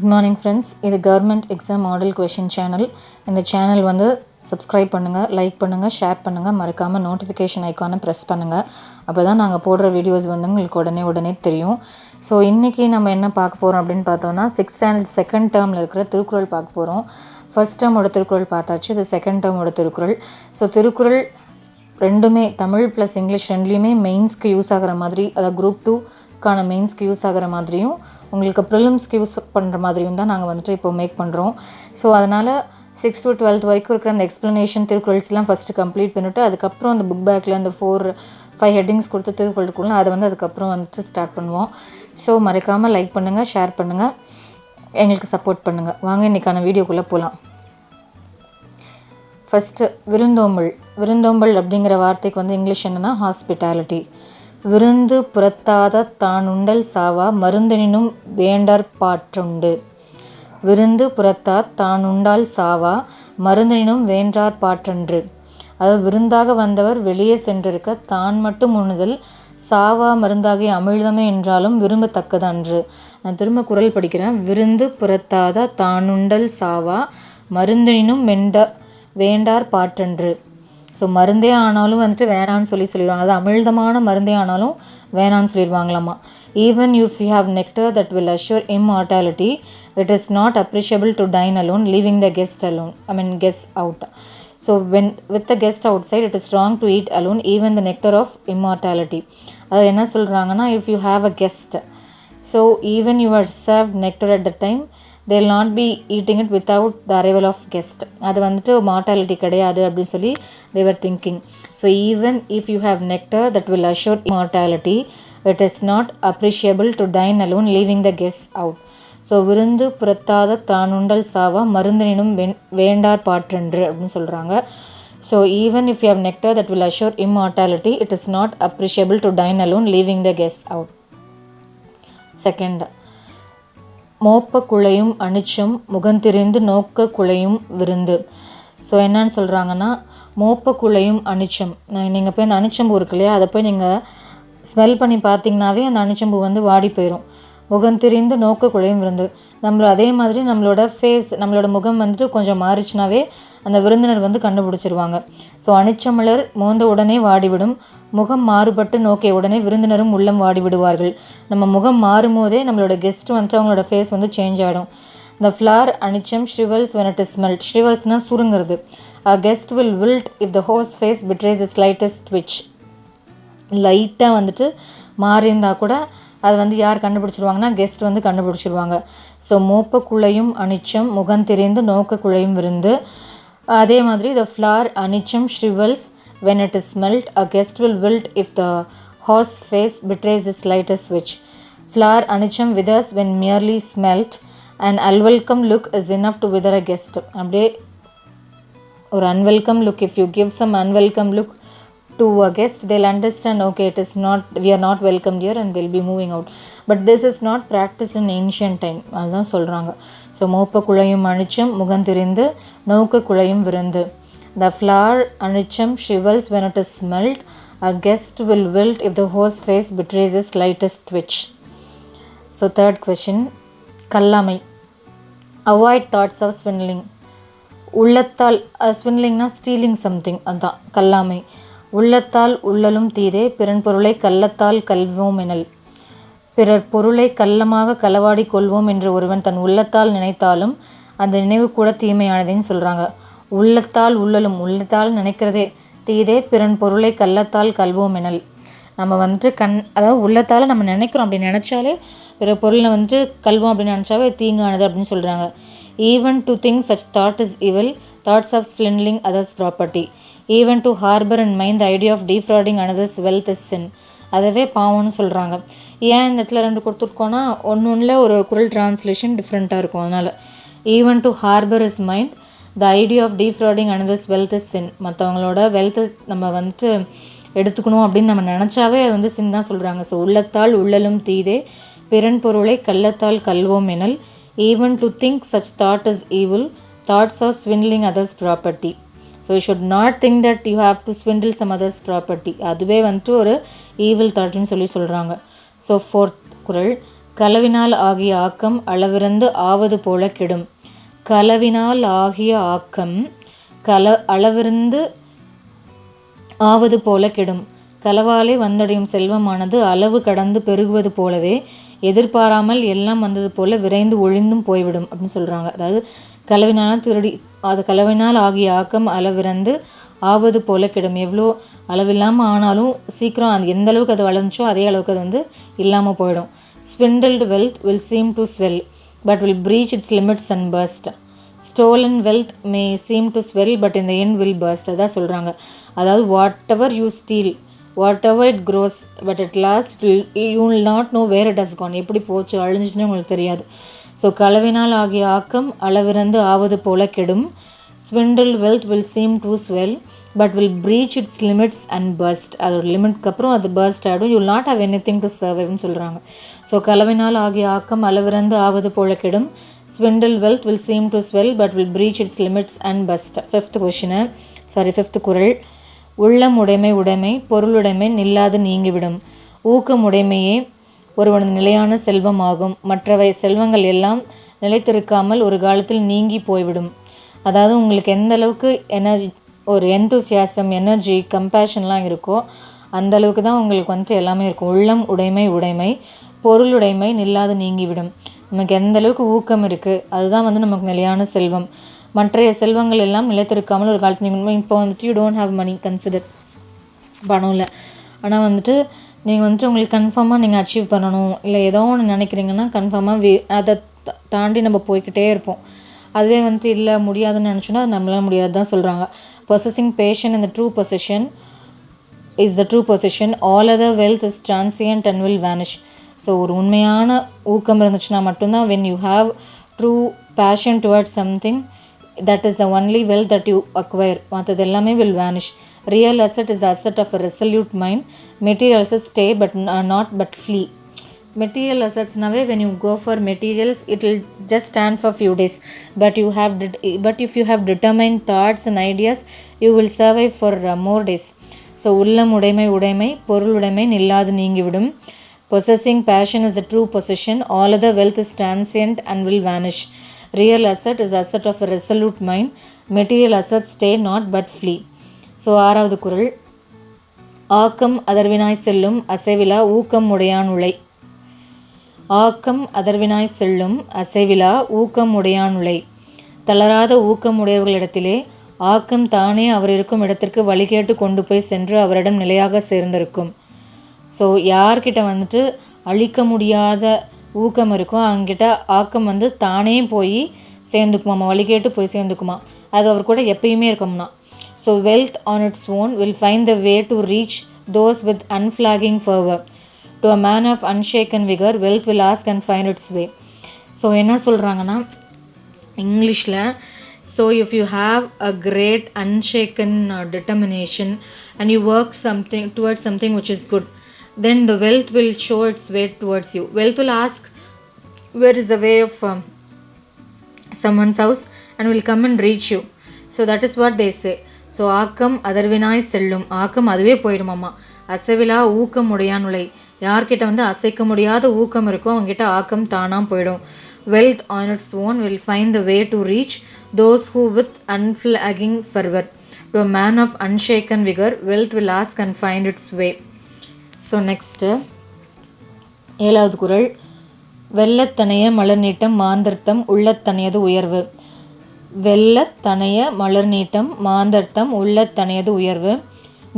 Good morning friends. இது government exam model question channel. இந்த channel வந்து சப்ஸ்கிரைப் பண்ணுங்கள், லைக் பண்ணுங்கள், ஷேர் பண்ணுங்கள், மறக்காமல் நோட்டிஃபிகேஷன் ஐக்கானை ப்ரெஸ் பண்ணுங்கள். அப்போ தான் நாங்கள் போடுற வீடியோஸ் வந்து உங்களுக்கு உடனே தெரியும். ஸோ இன்றைக்கி நம்ம என்ன பார்க்க போகிறோம் அப்படின்னு பார்த்தோன்னா 6th ஸ்டாண்டர்ட் செகண்ட் டேர்மில் இருக்கிற திருக்குறள் பார்க்க போகிறோம். ஃபர்ஸ்ட் டேர்மோட திருக்குறள் பார்த்தாச்சு, இது செகண்ட் டேர்மோட திருக்குறள். ஸோ திருக்குறள் ரெண்டுமே தமிழ் ப்ளஸ் இங்கிலீஷ் ரெண்டுலேயுமே மெயின்ஸ்க்கு யூஸ் ஆகிற மாதிரி, அதாவது குரூப் 2க்கான மெயின்ஸ்க்கு யூஸ் ஆகிற மாதிரியும் உங்களுக்கு ப்ரிலிம்ஸ்க்கு யூஸ் பண்ணுற மாதிரியும் தான் நாங்கள் வந்துட்டு இப்போ மேக் பண்ணுறோம். ஸோ அதனால் 6th to 12th வரைக்கும் இருக்கிற அந்த எக்ஸ்ப்ளனேஷன் திருக்குறள்ஸ்லாம் ஃபஸ்ட்டு கம்ப்ளீட் பண்ணிவிட்டு அதுக்கப்புறம் அந்த புக் பேக்கில் அந்த 4-5 ஹெட்டிங்ஸ் கொடுத்து திருக்குறளுக்குள்ள அதை வந்து அதுக்கப்புறம் வந்துட்டு ஸ்டார்ட் பண்ணுவோம். ஸோ மறக்காமல் லைக் பண்ணுங்கள், ஷேர் பண்ணுங்கள், எங்களுக்கு சப்போர்ட் பண்ணுங்கள். வாங்க இன்றைக்கான வீடியோக்குள்ளே போகலாம். ஃபஸ்ட்டு விருந்தோம்பல் அப்படிங்கிற வார்த்தைக்கு வந்து இங்கிலீஷ் என்னென்னா ஹாஸ்பிட்டாலிட்டி. விருந்து புறத்தாத தானுண்டல் சாவா மருந்தெனினும் வேண்டற் பாற்றுண்டு. விருந்து புறத்தாத் தானுண்டால் சாவா மருந்தெனினும் வேண்டார் பாற்றன்று. அதாவது விருந்தாக வந்தவர் வெளியே சென்றிருக்க தான் மட்டும் உண்ணுதல் சாவா மருந்தாகிய அமிழ்தமே என்றாலும் விரும்பத்தக்கது அன்று. நான் திரும்ப குறள் படிக்கிறேன். விருந்து புறத்தாத தானுண்டல் சாவா மருந்தெனினும் வேண்டார் பாற்றன்று. ஸோ மருந்தே ஆனாலும் வந்துட்டு வேணான்னு சொல்லிடுவாங்க. அது அமிழ்தமான மருந்தே ஆனாலும் வேணான்னு சொல்லிடுவாங்களாமா. Even if you have nectar that will assure immortality it is not appreciable to dine alone leaving the guest alone guest out. So with the guest outside it is wrong to eat alone even the nectar of immortality. அது என்ன சொல்கிறாங்கன்னா, if you have a guest, so even you are served nectar at the time they will not be eating it without the arrival of guest. அது வந்துட்டு mortality கிடையாது அப்படின்னு சொல்லி they were thinking. So even if you have nectar that will assure immortality it is not appreciable to dine alone leaving the guests out. So விருந்து புறத்தாத தானுண்டல் சாவா மருந்தெனினும் வேண்டார் பாற்றன்று அப்படின்னு சொல்கிறாங்க. So even if you have nectar that will assure immortality it is not appreciable to dine alone leaving the guest out. Second, மோப்ப குழையும் அனிச்சம் முகந்திரிந்து நோக்க குழையும் விருந்து. ஸோ என்னன்னு சொல்கிறாங்கன்னா, மோப்ப குழையும் அனிச்சம், நீங்கள் போய் அந்த அனிச்சம்பூ இருக்கு இல்லையா, அதை போய் நீங்கள் ஸ்மெல் பண்ணி பார்த்தீங்கன்னாவே அந்த அனிச்சம்பூ வந்து வாடி போயிடும். முகந்திரிந்து நோக்க குழையும் விருந்து. அதே மாதிரி நம்மளோட ஃபேஸ், நம்மளோட முகம் வந்துட்டு கொஞ்சம் மாறிச்சுனாவே அந்த விருந்தினர் வந்து கண்டுபிடிச்சிருவாங்க. ஸோ அனிச்சமலர் மோந்த உடனே வாடிவிடும், முகம் மாறுபட்டு நோக்கிய உடனே விருந்தினரும் உள்ளம் வாடி விடுவார்கள். நம்ம முகம் மாறும் போதே நம்மளோட கெஸ்ட் வந்துட்டு அவங்களோட ஃபேஸ் வந்து சேஞ்ச் ஆகிடும். The flower Anicham shrivels when it is smelt. Shrivelsனால் சுருங்கிறது. A guest will wilt if the host face betrays the slightest twitch. லைட்டாக வந்துட்டு மாறியிருந்தால் கூட அது வந்து யார் கண்டுபிடிச்சிருவாங்கன்னா கெஸ்ட் வந்து கண்டுபிடிச்சிருவாங்க. ஸோ மோப்ப குழையும் அனிச்சம் முகந்திரிந்து நோக்க குழையும் விருந்து. அதே மாதிரி the flower Anicham shrivels when it is smelt. A guest will wilt if the horse face betrays the slightest twitch. Flower Anicham withers when merely smelt. An unwelcome look is enough to wither a guest. அப்படியே ஒரு unwelcome look, if you give some unwelcome look to a guest they'll understand, okay, it is not, we are not welcomed here, and they'll be moving out. But this is not practiced in ancient time. அதுதான் சொல்கிறாங்க. So மோப்ப குழையும் அனிச்சம் முகந்திரிந்து நோக்க குழையும் விருந்து. The flower Anicham shrivels when it is smelt. A guest will wilt if the host face betrays the slightest twitch. So third question, கல்லாமை. Avoid thoughts of swindling. உள்ளத்தால், ஸ்விண்ட்லிங்னா stealing something, அதுதான் கல்லாமை. உள்ளத்தால் உள்ளலும் தீதே பிறன் பொருளை கள்ளத்தால் கல்வோம் எனல். பிறர் பொருளை கள்ளமாக களவாடி கொள்வோம் என்று ஒருவன் தன் உள்ளத்தால் நினைத்தாலும் அந்த நினைவு கூட தீமையானதுன்னு சொல்கிறாங்க. உள்ளத்தால் உள்ளலும், உள்ளத்தால் நினைக்கிறதே தீதே பிறன் பொருளை கள்ளத்தால் கல்வோம் எனல். நம்ம வந்துட்டு அதாவது உள்ளத்தால் நம்ம நினைக்கிறோம், அப்படி நினச்சாலே பிற பொருளை வந்துட்டு கல்வோம் அப்படின்னு நினச்சாவே தீங்கானது அப்படின்னு சொல்கிறாங்க. Even to think such thought is evil, thoughts of swindling others' property. Even to harbor in mind the idea of defrauding another's wealth is sin. அதவே பாவம்னு சொல்கிறாங்க. ஏன் இந்த இடத்துல 2 கொடுத்துருக்கோன்னா ஒன்றுல ஒரு குறள் டிரான்ஸ்லேஷன் டிஃப்ரெண்ட்டாக இருக்கும். அதனால் even to harbour is mind the idea of defrauding another's wealth is sin. மற்றவங்களோட வெல்த்தை நம்ம வந்துட்டு எடுத்துக்கணும் அப்படின்னு நம்ம நினச்சாவே அது வந்து சின் தான் சொல்கிறாங்க. ஸோ உள்ளத்தால் உள்ளலும் தீதே பிறன் பொருளை கள்ளத்தால் கல்வோம் எனல். Even to think such thought is evil, thoughts of swindling others' property. So you should not think that you have to swindle some others' property. அதுவே வந்துட்டு ஒரு ஈவில் தாட்னு சொல்கிறாங்க. ஸோ ஃபோர்த் குறள், களவினால் ஆகிய ஆக்கம் அளவிறந்து ஆவது போல கெடும். களவினால் ஆகிய ஆக்கம் அளவிறந்து ஆவது போல கெடும். களவாலே வந்தடையும் செல்வமானது அளவு கடந்து பெருகுவது போலவே எதிர்பாராமல் எல்லாம் வந்தது போல விரைந்து ஒழிந்தும் போய்விடும் அப்படின்னு சொல்கிறாங்க. அதாவது களவினால் களவினால் ஆகிய ஆக்கம் அளவிறந்து ஆவது போல கெடும். எவ்வளோ அளவில்லாமல் ஆனாலும் சீக்கிரம் அது எந்த அளவுக்கு அது வளர்ந்துச்சோ அதே அளவுக்கு அது இல்லாமல் போயிடும். Swindled wealth will seem to swell but will breach its limits and burst. Stolen wealth may seem to swell but in the end will burst. அதான் சொல்கிறாங்க. அதாவது whatever you steal whatever it grows but at last you will not know where it has gone. எப்படி போச்சு அழிஞ்சிச்சுன்னு உங்களுக்கு தெரியாது. So களவினால் ஆகிய ஆக்கம் அளவிறந்து ஆவது போல கெடும். Swindle wealth will seem to swell but will breach its limits and burst. அதோட லிமிட்க்கு அப்புறம் அது பர்ஸ்ட் ஆகிடும். You will not have anything to சர்வைவ்னு சொல்கிறாங்க. ஸோ களவினால் ஆகிய ஆக்கம் அளவிறந்து ஆவது போல கெடும். Swindle wealth will seem to swell but will breach its limits and burst. Fifth குறள். உள்ளம் உடைமை பொருளுடைமை நில்லாது நீங்கிவிடும். ஊக்கம் உடைமையே ஒருவனது நிலையான செல்வமாகும். மற்றவை செல்வங்கள் எல்லாம் நிலைத்திருக்காமல் ஒரு காலத்தில் நீங்கி போய்விடும். அதாவது உங்களுக்கு எந்த அளவுக்கு ஒரு எந்தூசியாசம், எனர்ஜி, கம்பேஷன்லாம் இருக்கோ அந்த அளவுக்கு தான் உங்களுக்கு எல்லாமே இருக்கும். உள்ளம் உடைமை பொருளுடைமை நில்லாது நீங்கிவிடும். நமக்கு எந்த அளவுக்கு ஊக்கம் இருக்குது அதுதான் நமக்கு நிலையான செல்வம். மற்றைய செல்வங்கள் எல்லாம் நிலைத்திருக்காமல் ஒரு காலத்தில் இப்போ you don't have money, consider பணம் இல்லை, ஆனால் நீங்கள் உங்களுக்கு கன்ஃபார்மாக நீங்கள் அச்சீவ் பண்ணணும் இல்லை ஏதோ ஒன்று நினைக்கிறீங்கன்னா கன்ஃபார்மாக அதை தாண்டி நம்ம போய்கிட்டே இருப்போம். அதுவே இல்லை முடியாதுன்னு நினச்சோன்னா அது நம்மளால் முடியாது தான் சொல்கிறாங்க. Possessing passion in the true possession is the true possession. All other wealth is transient and will vanish. So ஒரு உண்மையான ஊக்கம் இருந்துச்சுன்னா மட்டும்தான் when you have true passion towards something, that is the only wealth that you acquire. மற்றது எல்லாமே will vanish. Real asset is the asset of a resolute mind. Material assets stay but flee. Material assets nave when you go for materials it will just stand for few days, but if you have determined thoughts and ideas you will survive for more days. So உள்ளம் உடைமை பொருளுடைமை நில்லாது நீங்கிவிடும். Possessing passion is a true possession. All other wealth is transient and will vanish. Real asset is asset of a resolute mind. Material assets stay not but flee. So ஆறாவது குறள். ஆக்கம் அதர்வினாய் செல்லும் அசைவிலா ஊக்கம் உடையான் உளை. ஆக்கம் அதர்வினாய் செல்லும் அசைவிலா ஊக்கம் உடையான் உளை. தளராத ஊக்கம் உடையவர்களிடத்திலே ஆக்கம் தானே அவர் இருக்கும் இடத்திற்கு வழிகேட்டு கொண்டு போய் சென்று அவரிடம் நிலையாக சேர்ந்திருக்கும். ஸோ யார்கிட்ட அழிக்க முடியாத ஊக்கம் இருக்கும் அவங்ககிட்ட ஆக்கம் தானே போய் சேர்ந்துக்குமா, வழிகேட்டு போய் சேர்ந்துக்குமா, அது அவர் கூட எப்பயுமே இருக்கும்னா. So wealth on its own will find the way to reach those with unflagging fervour. To a man of unshaken vigour wealth will ask and find its way. So என்ன சொல்கிறாங்கன்னா இங்கிலீஷில், so if you have a great unshaken determination and you work something towards something which is good, then the wealth will show its way towards you. Wealth will ask where is the way of someone's house and will come and reach you. So that is what they say. So ஆக்கம் அதர்வினாய் செல்லும், ஆக்கம் அதுவே போயிடுமாம்மா. அசைவிலா ஊக்கம் உடையான் உளை. யார்கிட்ட அசைக்க முடியாத ஊக்கம் இருக்கோ அவங்ககிட்ட ஆக்கம் தானாக போயிடும். Wealth on its own will find the way to reach those who with unflagging fervour. To a man of unshaken vigour wealth will ask and find its way. So next ஏழாவது குறள். வெள்ளத்தனைய மலர் நீட்டம் மாந்தர்த்தம் உள்ளத்தனையது உயர்வு. வெள்ளத்தனைய மலர் நீட்டம் மாந்தர்த்தம் உள்ளத்தனையது உயர்வு.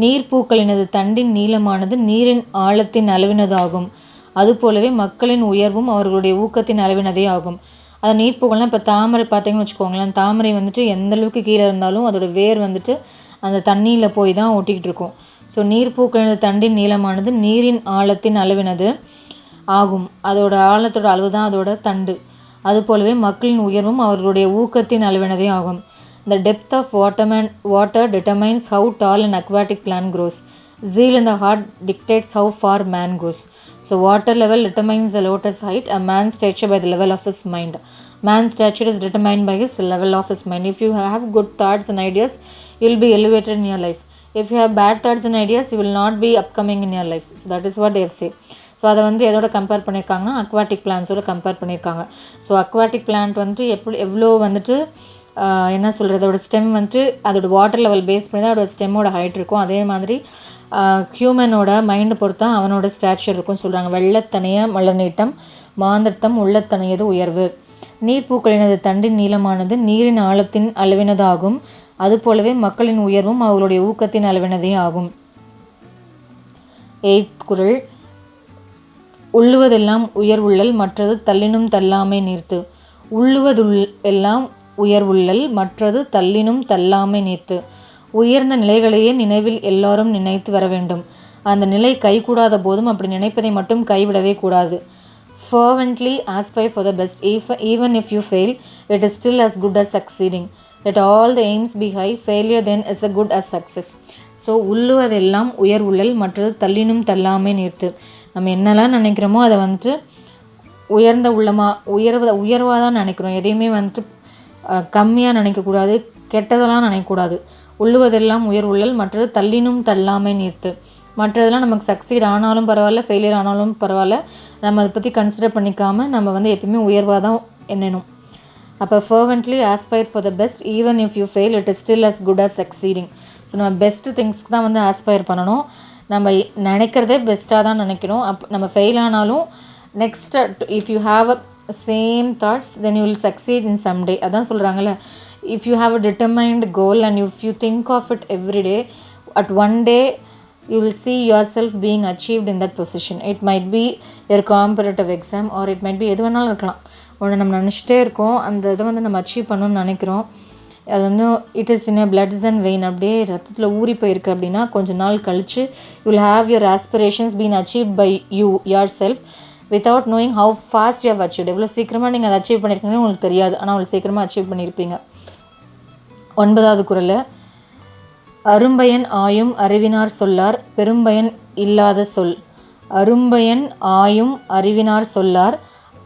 நீர்ப்பூக்களினது தண்டின் நீளமானது நீரின் ஆழத்தின் அளவினதாகும். அதுபோலவே மக்களின் உயர்வும் அவர்களுடைய ஊக்கத்தின் அளவினதே ஆகும். அது நீர்ப்பூக்கள்னால் இப்போ தாமரை பார்த்தீங்கன்னு வச்சுக்கோங்களேன், தாமரை எந்த அளவுக்கு கீழே இருந்தாலும் அதோட வேர் அந்த தண்ணியில் போய் தான் ஒட்டிக்கிட்டு இருக்கும். ஸோ நீர்ப்பூக்களினது தண்டின் நீளமானது நீரின் ஆழத்தின் அளவினது ஆகும். அதோட ஆழத்தோட அளவு தான் அதோட தண்டு. அதுபோலவே மக்களின் உயர்வும் அவர்களுடைய ஊக்கத்தின் அளவினதே ஆகும். The depth of water determines how tall an aquatic plant grows. Zeal in the heart dictates how far man goes. So water level determines the lotus height, a man's stature by the level of his mind. Man's stature is determined by his level of his mind. If you have good thoughts and ideas, you will be elevated in your life. If you have bad thoughts and ideas, you will not be upcoming in your life. So that is what they have said. So அதை வந்து எதோட compare பண்ணியிருக்காங்கன்னா aquatic பிளான்ஸோட compare பண்ணியிருக்காங்க. So aquatic plant வந்துட்டு எவ்வளோ வந்துட்டு என்ன சொல்கிறது, அதோட ஸ்டெம் வந்துட்டு அதோட வாட்டர் லெவல் பேஸ் பண்ணி தான் அதோட ஸ்டெம்மோட ஹைட் இருக்கும். அதே மாதிரி ஹியூமனோட மைண்டை பொறுத்தா அவனோட ஸ்டாச்சர் இருக்கும்னு சொல்கிறாங்க. வெள்ளத்தனைய மலர் நீட்டம் மாந்தர்த்தம் உள்ளத்தனையது உயர்வு. நீர்ப்பூக்களினது தண்டின் நீளமானது நீரின் ஆழத்தின் அளவினதாகும். அதுபோலவே மக்களின் உயர்வும் அவர்களுடைய ஊக்கத்தின் அளவினதே ஆகும். 8th குறள். உள்ளுவதெல்லாம் உயர் உள்ளல் மற்றது தள்ளினும் தள்ளாமை நீர்த்து. உள்ளுவதுஎல்லாம் உயர் உள்ளல் மற்றது தள்ளினும் தள்ளாமை நீர்த்து. உயர்ந்த நிலைகளையே நினைவில் எல்லாரும் நினைத்து வர வேண்டும். அந்த நிலை கைகூடாத போதும் அப்படி நினைப்பதை மட்டும் கைவிடவே கூடாது. Fervently aspire for the best. Even if you fail, it is still as good as succeeding. Let all the aims be high. Failure then is as good as success. So உள்ளுவதெல்லாம் உயர் உள்ளல் மற்றது தள்ளினும் தள்ளாமை நீர்த்து. நம்ம என்னெல்லாம் நினைக்கிறோமோ அதை வந்துட்டு உயர்ந்த உயர்வாக தான் நினைக்கிறோம். எதையுமே வந்துட்டு கம்மியாக நினைக்கக்கூடாது, கெட்டதெல்லாம் நினைக்கக்கூடாது. உள்ளுவதெல்லாம் உயர் உள்ளல் மற்றது தள்ளினும் தள்ளாமை நீர்த்து. மற்றதெல்லாம் நமக்கு சக்சீட் ஆனாலும் பரவாயில்ல, ஃபெயிலியர் ஆனாலும் பரவாயில்ல, நம்ம அதை பற்றி கன்சிடர் பண்ணிக்காமல் நம்ம வந்து எப்பயுமே உயர்வாக தான் எண்ணணும். அப்போ fervently aspire for the best even if you fail, it is still as good as succeeding. So நம்ம பெஸ்ட்டு திங்ஸ்க்கு தான் வந்து ஆஸ்பயர் பண்ணணும். நம்ம நினைக்கிறதே பெஸ்ட்டாக தான் நினைக்கணும். நம்ம ஃபெயில் ஆனாலும் next if you have a same thoughts then you will succeed in some day. அதான் சொல்கிறாங்கல்ல, if you have a determined goal and if you think of it every day, at one day you will see yourself being achieved in that position. It might be your competitive exam or it might be எது வேணாலும் இருக்கலாம். ஒன்று நம்ம நினச்சிட்டே இருக்கோம், அந்த இதை வந்து நம்ம அச்சீவ் பண்ணணும்னு நினைக்கிறோம். அது வந்து it is in bloods and vein, அப்படியே ரத்தத்தில் ஊறி போயிருக்கு. அப்படின்னா கொஞ்ச நாள் கழித்து you will have your aspirations been achieved by yourself without knowing how fast you have achieved. எவ்வளோ சீக்கிரமாக நீங்கள் அதை அச்சீவ் பண்ணியிருக்கீங்கன்னு உங்களுக்கு தெரியாது, ஆனால் அவ்வளோ சீக்கிரமாக அச்சீவ் பண்ணியிருப்பீங்க. 9வது குறள். அரும்பயன் ஆயும் அறிவினார் சொல்லார் பெரும்பயன் இல்லாத சொல். அரும்பயன் ஆயும் அறிவினார் சொல்லார்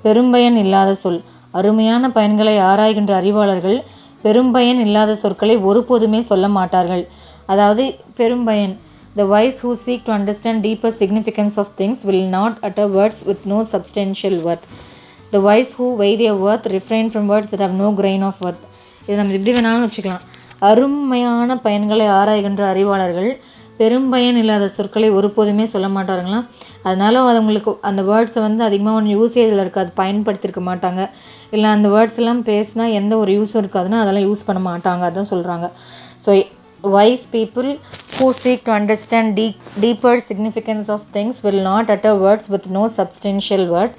பெரும்பயன் இல்லாத சொல். அருமையான பயன்களை ஆராய்கின்ற அறிவாளர்கள் பெரும்பயன் இல்லாத சொற்களை ஒருபோதுமே சொல்ல மாட்டார்கள். அதாவது பெரும்பயன், the wise who seek to understand deeper significance of things will not utter words with no substantial worth. The wise who weigh their worth refrain from words that have no grain of worth. இது நம்ம எப்படி வேணாலும் வச்சுக்கலாம். அருமையான பயன்களை ஆராய்கின்ற அறிவாளர்கள் பெரும்பயன் இல்லாத சொற்களை ஒருபோதுமே சொல்ல மாட்டாருங்களாம். அதனால அவங்களுக்கு அந்த வேர்ட்ஸை வந்து அதிகமாக ஒன்று யூசேஜில் இருக்காது, பயன்படுத்தியிருக்க மாட்டாங்க. இல்லை அந்த வேர்ட்ஸ் எல்லாம் பேசினா எந்த ஒரு யூஸும் இருக்காதுன்னா அதெல்லாம் யூஸ் பண்ண மாட்டாங்க, அதான் சொல்கிறாங்க. So wise people who seek to understand deeper significance of things will not utter words with no substantial worth.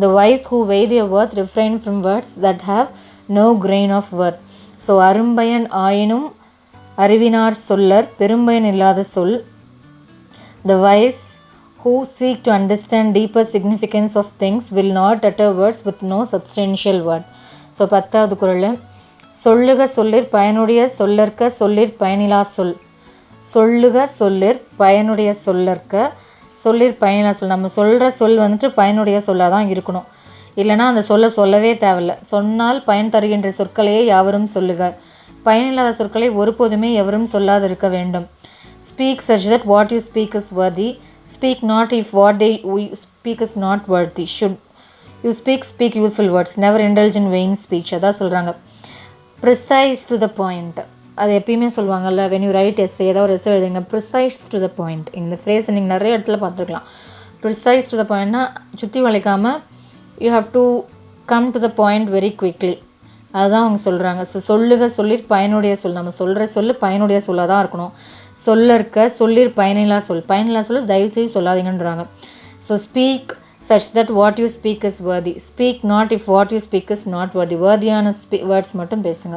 The wise who weigh their worth refrain from words that have no grain of worth. So அரும்பயன் ஆயினும் அறிவினார் சொல்லர் பெரும்பயன் இல்லாத சொல். The wise who seek to understand deeper significance of things will not utter words with no substantial word. So 10வது குறள். சொல்லுக சொல்லிற் பயனுடைய சொல்லற்க சொல்லிற் பயனிலா சொல். சொல்லுக சொல்லிற் பயனுடைய சொல்லற்க சொல்லிற் பயனிலா சொல். நம்ம சொல்கிற சொல் வந்துட்டு பயனுடைய சொல்லாக தான் இருக்கணும், இல்லைனா அந்த சொல்லவே தேவையில்லை. சொன்னால் பயன் தருகின்ற சொற்களையே யாவரும் சொல்லுக. பயனில்லாத சொற்களை ஒருபோதுமே எவரும் சொல்லாதிருக்க வேண்டும். Speak such that what you speak is worthy. Speak not if what they speak is not worthy. Should you speak useful words. Never indulge in vain speech. அதான் சொல்கிறாங்க. ப்ரிசைஸ் டு த பாயிண்ட், அது எப்பயுமே சொல்லுவாங்கல்ல, when you write essay, ஏதாவது ஒரு essay எழுதுங்க, precise to the point. இந்த phrase நீங்கள் நிறைய இடத்துல பார்த்துருக்கலாம். ப்ரிசைஸ் டு த பாயிண்ட்னா சுற்றி வளைக்காமல் you have to come to the point very quickly. அதுதான் அவங்க சொல்கிறாங்க. ஸோ சொல்லுக சொல்லிற் பயனுடைய சொல். நம்ம சொல்கிற சொல் பயனுடைய சொல்லாக தான் இருக்கணும். சொல்லற்க சொல்லிற் பயனில்லா சொல். பயனில்லா சொல் தயவுசெய்து சொல்லாதீங்கன்றாங்க. So speak such that what you speak is worthy. Speak not if what you speak is not worthy. worthyயான words மட்டும் பேசுங்க.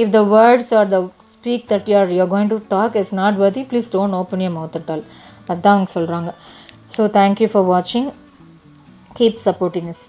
If the words or the speak that you are going to talk is not worthy, please don't open your mouth at all. அதான் அவங்க சொல்கிறாங்க. So thank you for watching. Keep supporting us.